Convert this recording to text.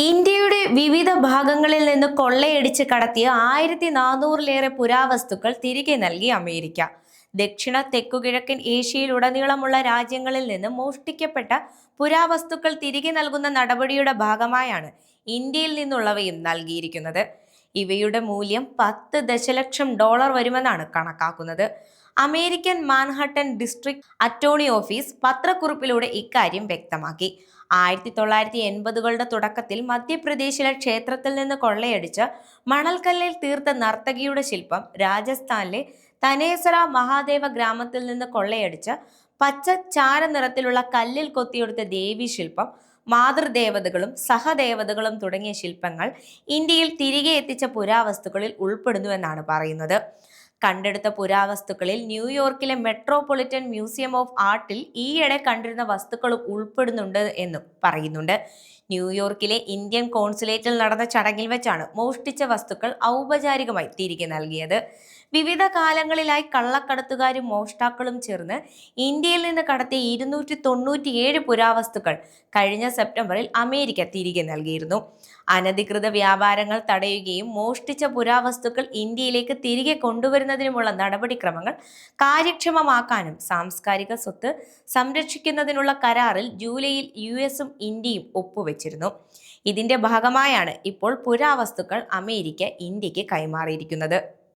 ഇന്ത്യയുടെ വിവിധ ഭാഗങ്ങളിൽ നിന്ന് കൊള്ളയടിച്ച് കടത്തിയ 1400-ലേറെ പുരാവസ്തുക്കൾ തിരികെ നൽകി അമേരിക്ക. ദക്ഷിണ തെക്കുകിഴക്കൻ ഏഷ്യയിലുടനീളമുള്ള രാജ്യങ്ങളിൽ നിന്ന് മോഷ്ടിക്കപ്പെട്ട പുരാവസ്തുക്കൾ തിരികെ നൽകുന്ന നടപടിയുടെ ഭാഗമായാണ് ഇന്ത്യയിൽ നിന്നുള്ളവയും നൽകിയിരിക്കുന്നത്. ഇവയുടെ മൂല്യം $10 ദശലക്ഷം വരുമെന്നാണ് കണക്കാക്കുന്നത്. American Manhattan district attorney office പത്രക്കുറിപ്പിലൂടെ ഇക്കാര്യം വ്യക്തമാക്കി. 1980-കളുടെ തുടക്കത്തിൽ മധ്യപ്രദേശിലെ ക്ഷേത്രത്തിൽ നിന്ന് കൊള്ളയടിച്ച് മണൽക്കല്ലിൽ തീർത്ത നർത്തകിയുടെ ശില്പം, രാജസ്ഥാനിലെ തനേസറ മഹാദേവ ഗ്രാമത്തിൽ നിന്ന് കൊള്ളയടിച്ച് പച്ച ചാര നിറത്തിലുള്ള കല്ലിൽ കൊത്തിയെടുത്ത ദേവി ശില്പം, മാതൃദേവതകളും സഹദേവതകളും തുടങ്ങിയ ശില്പങ്ങൾ ഇന്ത്യയിൽ തിരികെ എത്തിച്ച പുരാവസ്തുക്കളിൽ ഉൾപ്പെടുന്നുവെന്നാണ് പറയുന്നത്. കണ്ടെടുത്ത പുരാവസ്തുക്കളിൽ ന്യൂയോർക്കിലെ മെട്രോപൊളിറ്റൻ മ്യൂസിയം ഓഫ് ആർട്ടിൽ ഈയിടെ കണ്ടിരുന്ന വസ്തുക്കളും ഉൾപ്പെടുന്നുണ്ട് എന്നും പറയുന്നുണ്ട്. ന്യൂയോർക്കിലെ ഇന്ത്യൻ കോൺസുലേറ്റിൽ നടന്ന ചടങ്ങിൽ വെച്ചാണ് മോഷ്ടിച്ച വസ്തുക്കൾ ഔപചാരികമായി തിരികെ നൽകിയത്. വിവിധ കാലങ്ങളിലായി കള്ളക്കടത്തുകാരും മോഷ്ടാക്കളും ചേർന്ന് ഇന്ത്യയിൽ നിന്ന് കടത്തിയ 297 പുരാവസ്തുക്കൾ കഴിഞ്ഞ സെപ്റ്റംബറിൽ അമേരിക്ക തിരികെ നൽകിയിരുന്നു. അനധികൃത വ്യാപാരങ്ങൾ തടയുകയും മോഷ്ടിച്ച പുരാവസ്തുക്കൾ ഇന്ത്യയിലേക്ക് തിരികെ കൊണ്ടുവരുന്നതിനുമുള്ള നടപടിക്രമങ്ങൾ കാര്യക്ഷമമാക്കാനും സാംസ്കാരിക സ്വത്ത് സംരക്ഷിക്കുന്നതിനുള്ള കരാറിൽ ജൂലൈയിൽ US-ഉം ഇന്ത്യയും ഒപ്പുവെച്ചിരുന്നു. ഇതിന്റെ ഭാഗമായാണ് ഇപ്പോൾ പുരാവസ്തുക്കൾ അമേരിക്ക ഇന്ത്യക്ക് കൈമാറിയിരിക്കുന്നത്.